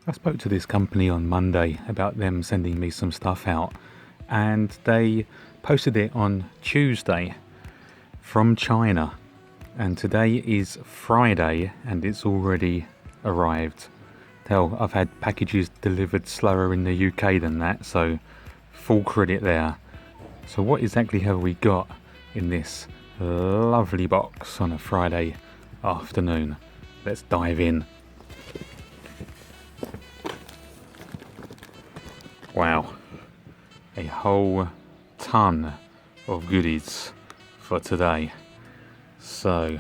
I spoke to this company on Monday about them sending me some stuff out, and they posted it on Tuesday from China, and today is Friday and it's already arrived. Hell, I've had packages delivered slower in the UK than that, so full credit there. So what exactly have we got in this lovely box on a Friday afternoon? Let's dive in. Wow, a whole ton of goodies for today. So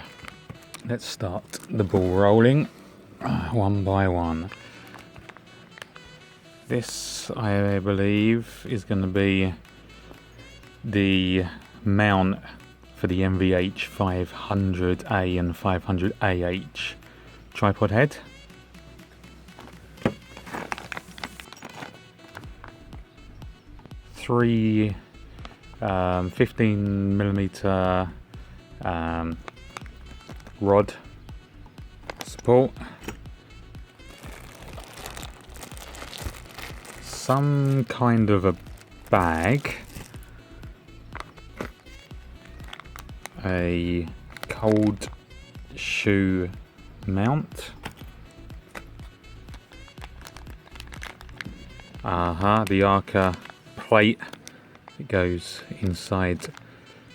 let's start the ball rolling one by one. This, I believe, is going to be the mount for the MVH 500A and 500AH tripod head. Three 15mm rod support, some kind of a bag, a cold shoe mount, the Arca plate. It goes inside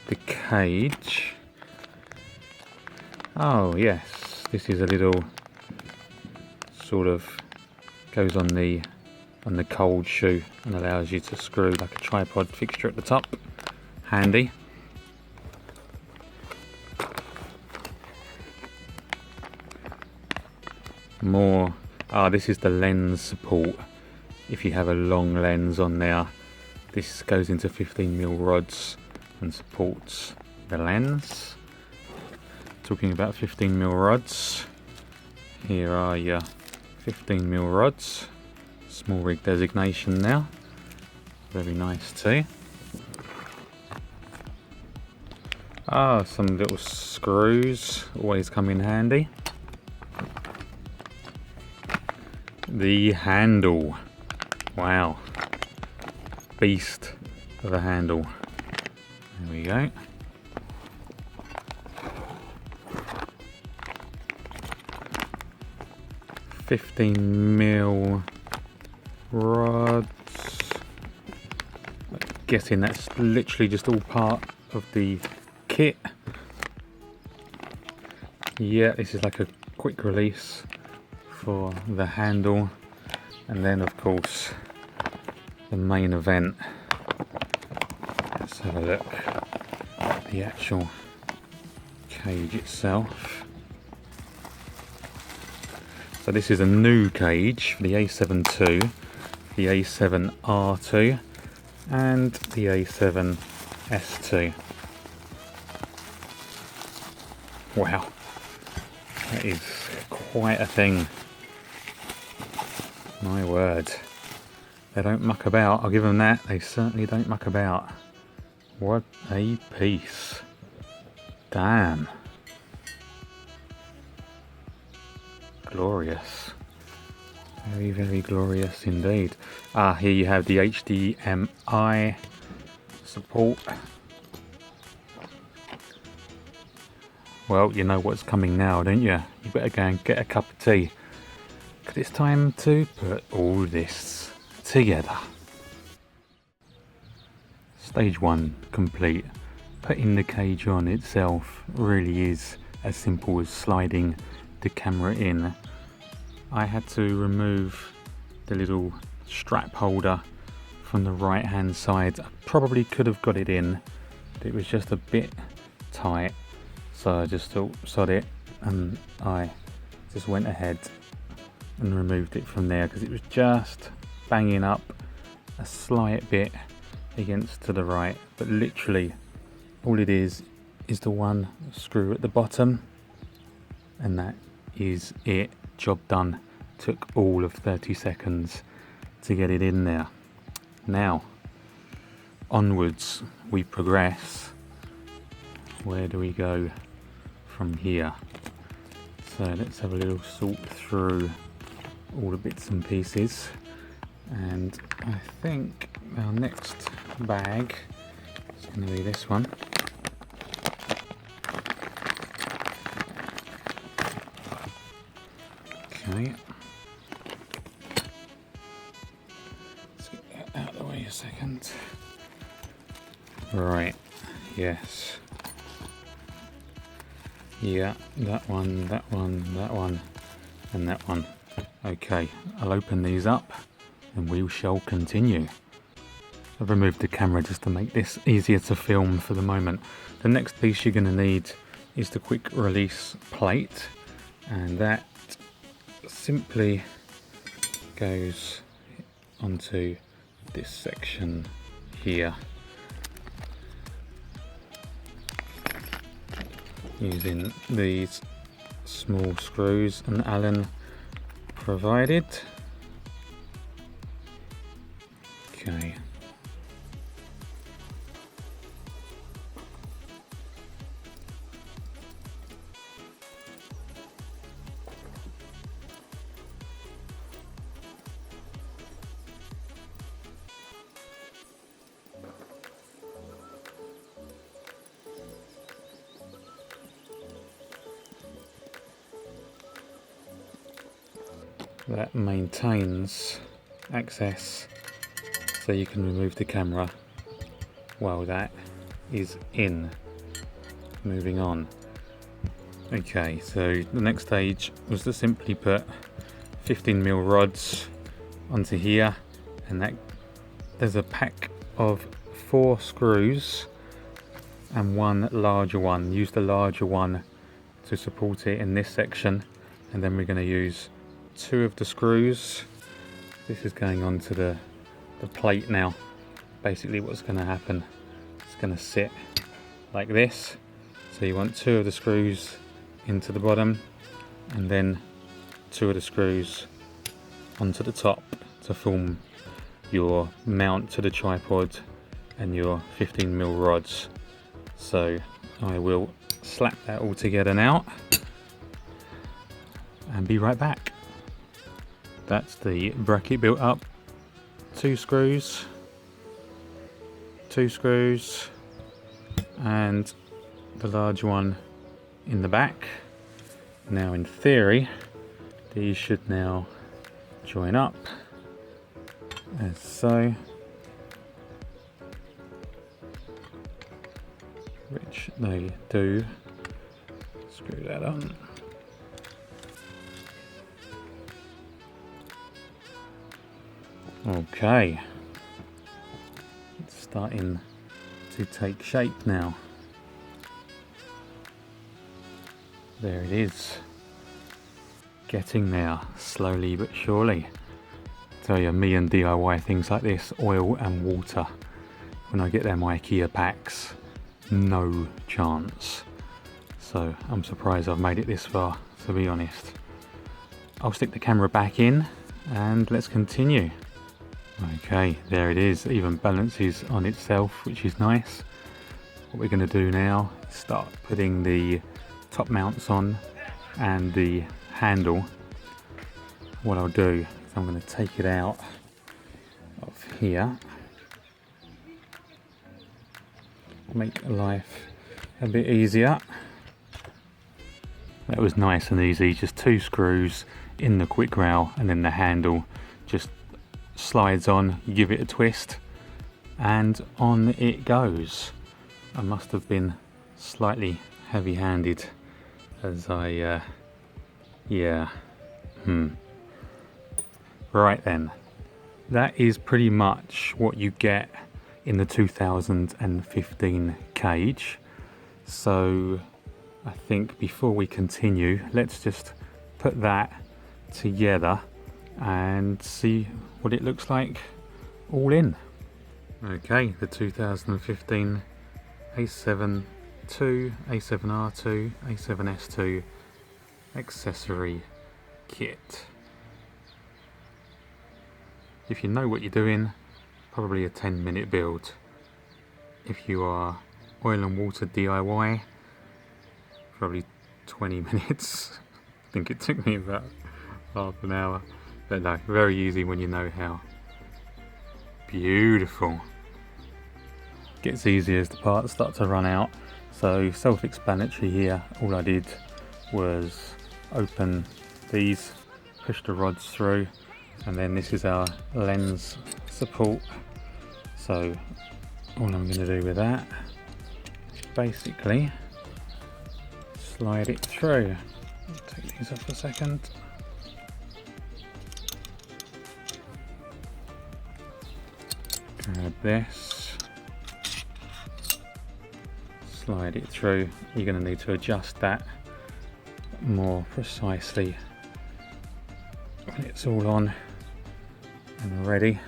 the cage. Oh yes, this is a little sort of goes on the cold shoe and allows you to screw like a tripod fixture at the top. Handy. More. This is the lens support. If you have a long lens on there, this goes into 15mm rods and supports the lens. Talking about 15mm rods, here are your 15mm rods. SmallRig designation now. Very nice too. Some little screws always come in handy. The handle. Wow. Beast of a handle. There we go. $15mm rods. I'm guessing that's literally just all part of the kit. Yeah, this is like a quick release for the handle, and then of course the main event. Let's have a look at the actual cage itself. So this is a new cage for the A7 II, the A7R II and the A7S II. Wow, that is quite a thing. My word. They don't muck about, I'll give them that. They certainly don't muck about. What a piece. Damn. Glorious. Very, very glorious indeed. Here you have the HDMI support. Well, you know what's coming now, don't you? You better go and get a cup of tea, because it's time to put all this together. Stage 1 complete. Putting the cage on itself really is as simple as sliding the camera in. I had to remove the little strap holder from the right hand side. I probably could have got it in, but it was just a bit tight, so I just thought sod it, and I just went ahead and removed it from there because it was just banging up a slight bit against to the right. But literally all it is the one screw at the bottom, and that is it. Job done. Took all of 30 seconds to get it in there. Now onwards we progress. Where do we go from here? So let's have a little sort through all the bits and pieces. And I think our next bag is going to be this one. Okay. Let's get that out of the way a second. Right, yes. Yeah, that one, that one, that one, and that one. Okay, I'll open these up and we shall continue. I've removed the camera just to make this easier to film for the moment. The next piece you're going to need is the quick release plate, and that simply goes onto this section here using these small screws and Allen provided. Okay. That maintains access so you can remove the camera while that is in. Moving on. Okay, so the next stage was to simply put 15mm rods onto here, and that there's a pack of 4 screws and one larger one. Use the larger one to support it in this section, and then we're going to use 2 of the screws. This is going onto the plate now. Basically what's going to happen, it's going to sit like this. So you want 2 of the screws into the bottom, and then 2 of the screws onto the top to form your mount to the tripod and your 15mm rods. So I will slap that all together now and be right back. That's the bracket built up. 2 screws, 2 screws, and the large one in the back. Now in theory, these should now join up as so, which they do. Screw that on. Okay, it's starting to take shape now. There it is, getting there slowly but surely. I tell you, me and DIY things like this, oil and water, when I get them IKEA packs, no chance. So I'm surprised I've made it this far, to be honest. I'll stick the camera back in and let's continue. Okay, there it is, even balances on itself, which is nice. What we're going to do now is start putting the top mounts on and the handle. What I'll do is I'm going to take it out of here, make life a bit easier. That was nice and easy, just 2 screws in the quick rail, and then the handle just slides on, you give it a twist and on it goes. I must have been slightly heavy-handed as I right then, that is pretty much what you get in the 2015 cage. So I think before we continue, let's just put that together and see what it looks like all in. Okay, the 2015 A7 II, A7R II, A7S II Accessory Kit. If you know what you're doing, probably a 10-minute build. If you are oil and water DIY, probably 20 minutes. I think it took me about half an hour But no, very easy when you know how. Beautiful. Gets easier as the parts start to run out. So self-explanatory here. All I did was open these, push the rods through, and then this is our lens support. So all I'm going to do with that is basically slide it through. Take these off a second. Grab this, slide it through. You're going to need to adjust that more precisely when it's all on and ready.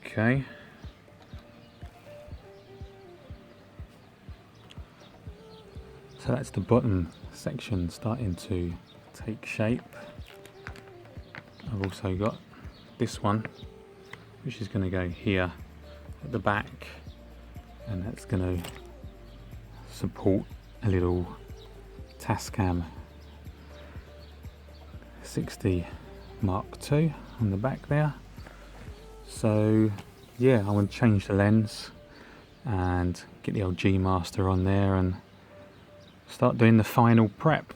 Okay. So that's the bottom section starting to take shape. I've also got this one, which is going to go here at the back, and that's going to support a little Tascam 60 Mark II on the back there. So yeah, I want to change the lens and get the old G Master on there and start doing the final prep.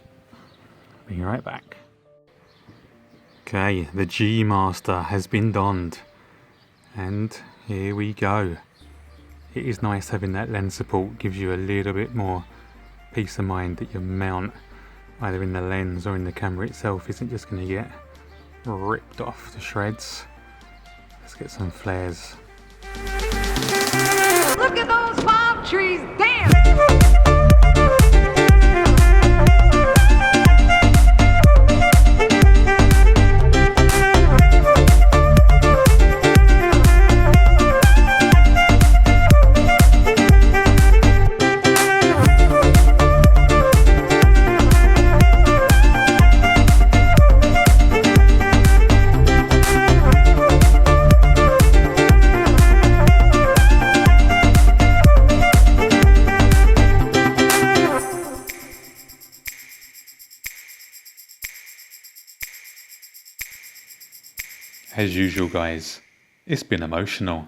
Be right back. Okay, the G Master has been donned, and here we go. It is nice having that lens support, gives you a little bit more peace of mind that your mount, either in the lens or in the camera itself, isn't just going to get ripped off to shreds. Let's get some flares. Look at those palm trees dance! As usual guys, it's been emotional.